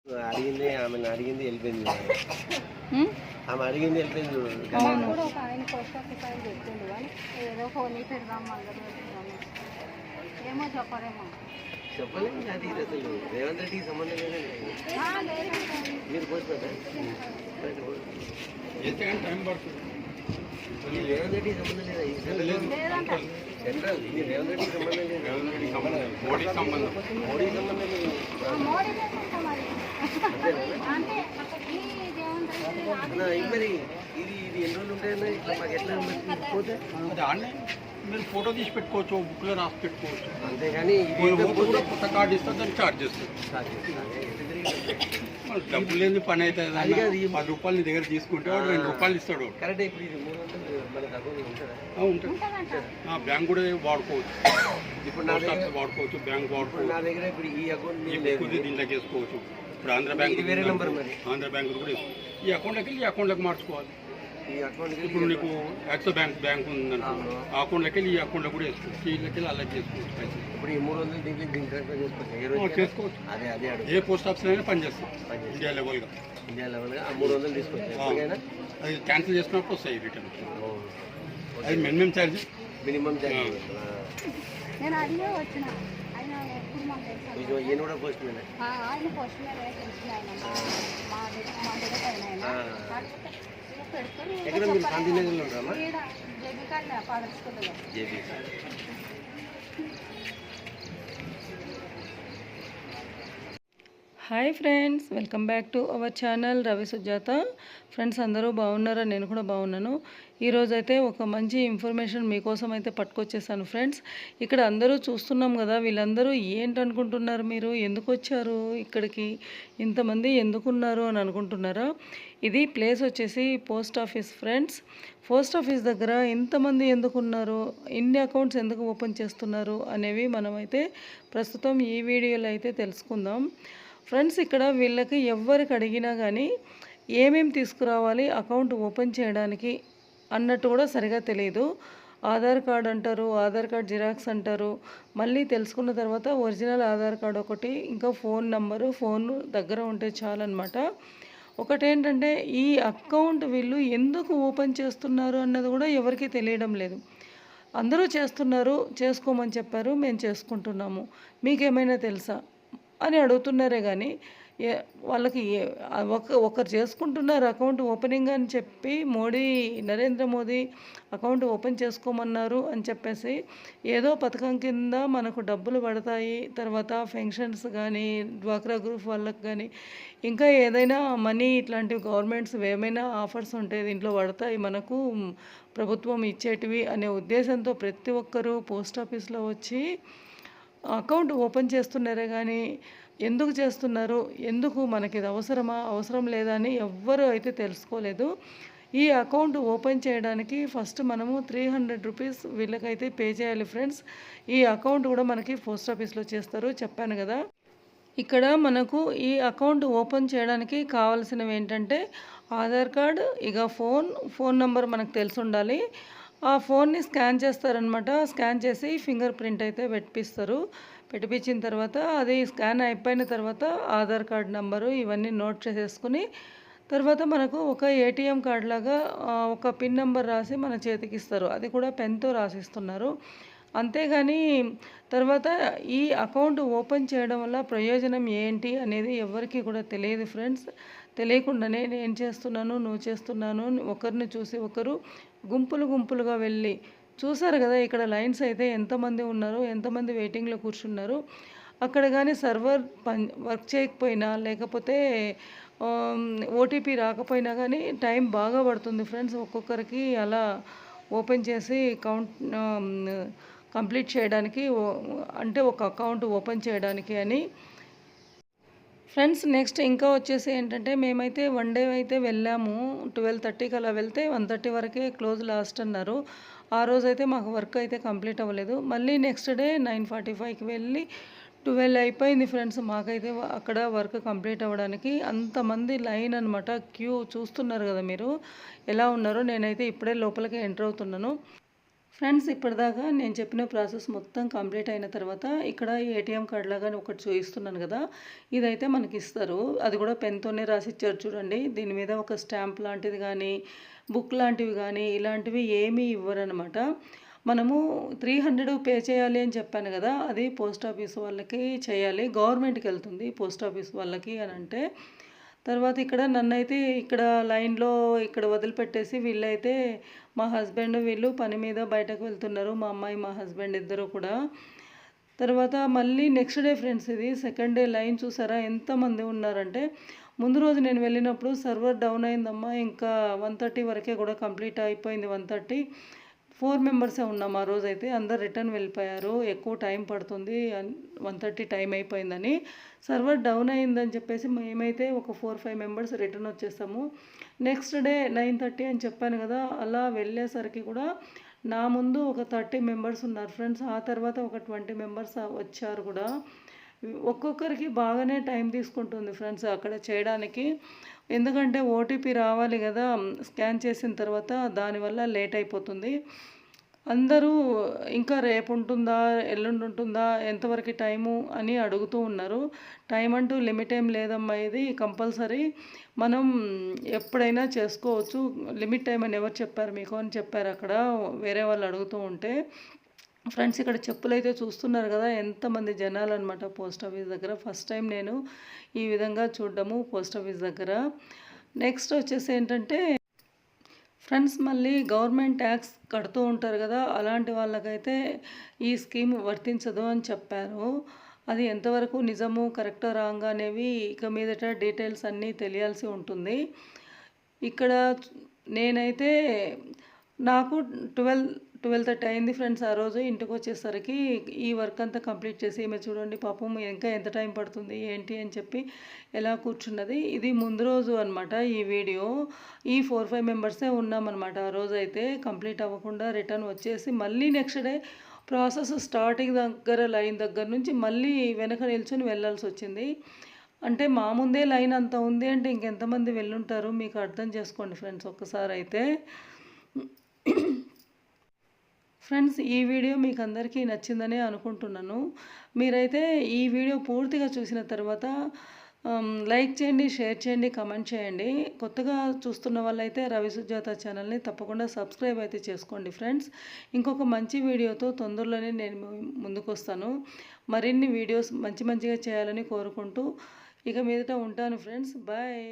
అడిగింది ఆమె అడిగింది వెళ్ళిపోయింది. ఆమె అడిగింది వెళ్ళిపోయింది చూడు. కూడా ఒక ఆయన పోస్ట్ ఆఫీస్ ఆయన చెప్పిండు కానీ ఏదో ఫోన్ పెడదాం మళ్ళీ ఏమో చెప్పరేమో చెప్పలేదు. అది ఇది అసలు రేవంత్ రెడ్డికి సంబంధం లేదండి. మీరు పోస్ట్ పెట్టండి. టైం పడుతుంది. రేవంత్ రెడ్డికి సంబంధం లేదా? ఈ సెంట్రల్ ఇది రేవంత్ రెడ్డికి సంబంధం లేదు. మోడీ సంబంధం లేదు. మరి ఇది ఇది ఎన్ని రోజులు ఉంటాయన్నా ఇట్లా మాకు ఎట్లా పోతే మీరు ఫోటో తీసి పెట్టుకోవచ్చు, బుక్లో రాసి పెట్టుకోవచ్చు. అంతేగాని కూడా కొత్త కార్డు ఇస్తే దాన్ని ఛార్జ్ చేస్తారు. డబ్బులు లేని పని అవుతుంది. 10 రూపాయలు నీ దగ్గర తీసుకుంటే వాడు 2 రూపాయలు ఇస్తాడు. కరెక్ట్. ఇప్పుడు ఇది 300 మనకు అకౌంట్ ఉంటుందా? ఉంటుంది. బ్యాంక్ కూడా వాడుకోవచ్చు. ఇప్పుడు పోస్ట్ ఆఫీస్ వాడుకోవచ్చు, బ్యాంక్ వాడుకోవచ్చు. నా దగ్గర ఇప్పుడు ఈ అకౌంట్ దీంట్లోకి వేసుకోవచ్చు. ఇప్పుడు ఆంధ్ర బ్యాంక్ వేరే నెంబర్ మరి ఆంధ్ర బ్యాంక్ కూడా ఈ అకౌంట్లోకి వెళ్ళి ఈ అకౌంట్లోకి మార్చుకోవాలి. ఈ అకౌంట్ ఇప్పుడు నీకు యాక్సిస్ బ్యాంక్ ఉందనుకో, ఆ అకౌంట్లోకి వెళ్ళి ఈ అకౌంట్లో కూడా వేసుకోవచ్చు. వీళ్ళకి వెళ్ళి అలా చేసుకోవచ్చు. ఇప్పుడు ఈ 300 దీంట్లో చేసుకోవచ్చు. అదే అదే ఏ పోస్ట్ ఆఫీస్ అయినా పనిచేస్తాం ఇండియా లెవెల్గా. ఇండియా లెవెల్గా ఆ 300 తీసుకోవచ్చు. అది క్యాన్సిల్ చేసినప్పుడు వస్తాయి రిటర్న్. అది మినిమం ఛార్జ్. Minimum charge. నేను అడిగే వచ్చిన ఆయన ఎప్పుడు మాకు తెలుసు. ఈయన కూడా పోస్ట్ మీద ఆయన పోస్ట్ మీద తెలిసిన ఆయన మా దగ్గర ఆయన ఎక్కడ మీరు గాంధీనగర్లో ఉంటామా? JB. Hi friends, welcome back to our channel Ravi Sujatha. Friends అందరూ బాగున్నారా? నేను కూడా బాగున్నాను. ఈరోజైతే ఒక మంచి ఇన్ఫర్మేషన్ మీకోసం అయితే పట్టుకొచ్చేసాను ఫ్రెండ్స్. ఇక్కడ అందరూ చూస్తున్నాం కదా, వీళ్ళందరూ ఏంటనుకుంటున్నారు? మీరు ఎందుకు వచ్చారు ఇక్కడికి, ఇంతమంది ఎందుకున్నారు అని అనుకుంటున్నారా? ఇది ప్లేస్ వచ్చేసి post office friends. Post office దగ్గర ఇంతమంది ఎందుకున్నారు, ఇన్ని అకౌంట్స్ ఎందుకు ఓపెన్ చేస్తున్నారు అనేవి మనమైతే ప్రస్తుతం ఈ వీడియోలో అయితే తెలుసుకుందాం ఫ్రెండ్స్. ఇక్కడ వీళ్ళకి ఎవరికి అడిగినా కానీ ఏమేమి తీసుకురావాలి అకౌంట్ ఓపెన్ చేయడానికి అన్నట్టు కూడా సరిగా తెలియదు. ఆధార్ కార్డ్ అంటారు, ఆధార్ కార్డ్ జిరాక్స్ అంటారు. మళ్ళీ తెలుసుకున్న తర్వాత ఒరిజినల్ ఆధార్ కార్డ్ ఒకటి, ఇంకా ఫోన్ నంబరు, ఫోన్ దగ్గర ఉంటే చాలన్నమాట. ఒకటేంటంటే ఈ అకౌంట్ వీళ్ళు ఎందుకు ఓపెన్ చేస్తున్నారు అన్నది కూడా ఎవరికి తెలియడం లేదు. అందరూ చేస్తున్నారు, చేసుకోమని చెప్పారు, మేము చేసుకుంటున్నాము, మీకేమైనా తెలుసా అని అడుగుతున్నారే కానీ వాళ్ళకి ఒకరు చేసుకుంటున్నారు అకౌంట్ ఓపెనింగ్ అని చెప్పి నరేంద్ర మోదీ అకౌంట్ ఓపెన్ చేసుకోమన్నారు అని చెప్పేసి ఏదో పథకం కింద మనకు డబ్బులు పడతాయి, తర్వాత పెన్షన్స్ కానీ డ్వాక్రా గ్రూప్ వాళ్ళకి కానీ ఇంకా ఏదైనా మనీ ఇట్లాంటివి గవర్నమెంట్స్ ఏమైనా ఆఫర్స్ ఉంటే దీంట్లో పడతాయి మనకు ప్రభుత్వం ఇచ్చేటివి అనే ఉద్దేశంతో ప్రతి ఒక్కరూ పోస్ట్ ఆఫీస్లో వచ్చి అకౌంట్ ఓపెన్ చేస్తున్నారే కానీ ఎందుకు చేస్తున్నారు, ఎందుకు మనకి ఇది అవసరమా అవసరం లేదా అని ఎవ్వరూ అయితే తెలుసుకోలేదు. ఈ అకౌంట్ ఓపెన్ చేయడానికి ఫస్ట్ మనము 300 రూపీస్ వీళ్ళకైతే పే చేయాలి ఫ్రెండ్స్. ఈ అకౌంట్ కూడా మనకి పోస్ట్ ఆఫీస్లో చేస్తారు, చెప్పాను కదా. ఇక్కడ మనకు ఈ అకౌంట్ ఓపెన్ చేయడానికి కావాల్సినవి ఏంటంటే ఆధార్ కార్డ్, ఇక ఫోన్ నెంబర్ మనకు తెలిసి ఉండాలి. ఆ ఫోన్ని స్కాన్ చేస్తారనమాట. స్కాన్ చేసి ఫింగర్ ప్రింట్ అయితే పెట్టించిన తర్వాత అది స్కాన్ అయిపోయిన తర్వాత ఆధార్ కార్డ్ నెంబరు ఇవన్నీ నోట్ చేసేసుకుని తర్వాత మనకు ఒక ఏటీఎం కార్డ్ లాగా ఒక పిన్ నెంబర్ రాసి మన చేతికి ఇస్తారు. అది కూడా పెన్తో రాసిస్తున్నారు. అంతేగాని తర్వాత ఈ అకౌంట్ ఓపెన్ చేయడం వల్ల ప్రయోజనం ఏంటి అనేది ఎవరికి కూడా తెలియదు ఫ్రెండ్స్. తెలియకుండానే నేను చేస్తున్నాను, నువ్వు చేస్తున్నాను, ఒకరిని చూసి ఒకరు గుంపులుగా వెళ్ళి చూసారు కదా. ఇక్కడ లైన్స్ అయితే ఎంతమంది ఉన్నారు, ఎంతమంది వెయిటింగ్లో కూర్చున్నారు. అక్కడ కానీ సర్వర్ వర్క్ చేయకపోయినా లేకపోతే ఓటీపీ రాకపోయినా కానీ టైం బాగా పడుతుంది ఫ్రెండ్స్. ఒక్కొక్కరికి అలా ఓపెన్ చేసి కంప్లీట్ చేయడానికి, అంటే ఒక అకౌంట్ ఓపెన్ చేయడానికి అని ఫ్రెండ్స్. నెక్స్ట్ ఇంకా వచ్చేసి ఏంటంటే మేమైతే 1 డే అయితే వెళ్ళాము. 12:30కి అలా వెళ్తే 1:30 వరకే క్లోజ్ లాస్ట్ అన్నారు. ఆ రోజైతే మాకు వర్క్ అయితే కంప్లీట్ అవ్వలేదు. మళ్ళీ నెక్స్ట్ డే 9:45కి వెళ్ళి 12 అయిపోయింది ఫ్రెండ్స్. మాకైతే అక్కడ వర్క్ కంప్లీట్ అవ్వడానికి అంతమంది లైన్ అనమాట, క్యూ చూస్తున్నారు కదా మీరు ఎలా ఉన్నారో. నేనైతే ఇప్పుడే లోపలికి ఎంటర్ అవుతున్నాను. ఫ్రెండ్స్ ఇప్పటిదాకా నేను చెప్పిన ప్రాసెస్ మొత్తం కంప్లీట్ అయిన తర్వాత ఇక్కడ ఏటీఎం కార్డ్ లాగా ఒకటి చూపిస్తున్నాను కదా, ఇదైతే మనకి ఇస్తారు. అది కూడా పెన్తోనే రాసి ఇచ్చారు చూడండి. దీని మీద ఒక స్టాంప్ లాంటిది కానీ బుక్ లాంటివి కానీ ఇలాంటివి ఏమీ ఇవ్వరనమాట. మనము 300 పే చేయాలి అని చెప్పాను కదా, అది పోస్ట్ ఆఫీస్ వాళ్ళకి చేయాలి, గవర్నమెంట్కి వెళ్తుంది పోస్ట్ ఆఫీస్ వాళ్ళకి అని అంటే. తర్వాత ఇక్కడ నన్నైతే ఇక్కడ లైన్లో ఇక్కడ వదిలిపెట్టేసి వీళ్ళైతే మా హస్బెండ్ వీళ్ళు పని మీద బయటకు వెళ్తున్నారు, మా అమ్మాయి మా హస్బెండ్ ఇద్దరు కూడా. తర్వాత మళ్ళీ నెక్స్ట్ డే ఫ్రెండ్స్, ఇది సెకండ్ డే లైన్ చూసారా ఎంతమంది ఉన్నారంటే. ముందు రోజు నేను వెళ్ళినప్పుడు సర్వర్ డౌన్ అయిందమ్మా, ఇంకా 1:30 వరకే కూడా కంప్లీట్ అయిపోయింది. 1:30 4 మెంబర్సే ఉన్నాం ఆ రోజైతే. అందరు రిటర్న్ వెళ్ళిపోయారు, ఎక్కువ టైం పడుతుంది 1:30 టైం అయిపోయిందని. సర్వర్ డౌన్ అయిందని చెప్పేసి మేమైతే ఒక 4-5 మెంబర్స్ రిటర్న్ వచ్చేసాము. నెక్స్ట్ డే 9:30 అని చెప్పాను కదా, అలా వెళ్ళేసరికి కూడా నా ముందు ఒక 30 మెంబర్స్ ఉన్నారు ఫ్రెండ్స్. ఆ తర్వాత ఒక 20 మెంబర్స్ వచ్చారు కూడా. ఒక్కొక్కరికి బాగానే టైం తీసుకుంటుంది ఫ్రెండ్స్ అక్కడ చేయడానికి. ఎందుకంటే ఓటీపీ రావాలి కదా స్కాన్ చేసిన తర్వాత, దానివల్ల లేట్ అయిపోతుంది. అందరూ ఇంకా రేపు ఉంటుందా ఎల్లుండి ఉంటుందా ఎంతవరకు టైము అని అడుగుతూ ఉన్నారు. టైం అంటూ లిమిట్ ఏం లేదమ్మా, ఇది కంపల్సరీ మనం ఎప్పుడైనా చేసుకోవచ్చు. లిమిట్ టైం అని ఎవరు చెప్పారు మీకు అని చెప్పారు అక్కడ వేరే వాళ్ళు అడుగుతూ ఉంటే. ఫ్రెండ్స్ ఇక్కడ చెప్పులు అయితే చూస్తున్నారు కదా ఎంతమంది జనాలు అనమాట పోస్ట్ ఆఫీస్ దగ్గర. ఫస్ట్ టైం నేను ఈ విధంగా చూడడము పోస్ట్ ఆఫీస్ దగ్గర. నెక్స్ట్ వచ్చేసి ఏంటంటే ఫ్రెండ్స్, మళ్ళీ గవర్నమెంట్ ట్యాక్స్ కడుతూ ఉంటారు కదా, అలాంటి వాళ్ళకైతే ఈ స్కీమ్ వర్తించదు అని చెప్పారు. అది ఎంతవరకు నిజము కరెక్టో రాంగ్ అనేవి ఇక మీదట డీటెయిల్స్ అన్నీ తెలియాల్సి ఉంటుంది. ఇక్కడ నేనైతే నాకు 12:30 అయింది ఫ్రెండ్స్ ఆ రోజు. ఇంటికి వచ్చేసరికి ఈ వర్క్ అంతా కంప్లీట్ చేసి ఈమె చూడండి పాపం ఇంకా ఎంత టైం పడుతుంది ఏంటి అని చెప్పి ఎలా కూర్చున్నది. ఇది ముందు రోజు అనమాట ఈ వీడియో. ఈ 4-5 మెంబర్సే ఉన్నామన్నమాట ఆ రోజు. అయితే కంప్లీట్ అవ్వకుండా రిటర్న్ వచ్చేసి మళ్ళీ నెక్స్ట్ డే ప్రాసెస్ స్టార్టింగ్ దగ్గర లైన్ దగ్గర నుంచి మళ్ళీ వెనక నిల్చొని వెళ్ళాల్సి వచ్చింది. అంటే మా ముందే లైన్ అంత ఉంది అంటే ఇంకెంతమంది వెళ్ళుంటారు మీకు అర్థం చేసుకోండి ఫ్రెండ్స్ ఒక్కసారి అయితే. ఫ్రెండ్స్ ఈ వీడియో మీకు అందరికీ నచ్చిందనే అనుకుంటున్నాను. మీరైతే ఈ వీడియో పూర్తిగా చూసిన తర్వాత లైక్ చేయండి, షేర్ చేయండి, కామెంట్ చేయండి. కొత్తగా చూస్తున్న వాళ్ళైతే రవి సుజాత ఛానల్ని తప్పకుండా సబ్స్క్రైబ్ అయితే చేసుకోండి ఫ్రెండ్స్. ఇంకొక మంచి వీడియోతో తొందరలోనే నేను ముందుకు వస్తాను. మరిన్ని వీడియోస్ మంచిగా చేయాలని కోరుకుంటూ ఇక మీదట ఉంటాను ఫ్రెండ్స్. బాయ్.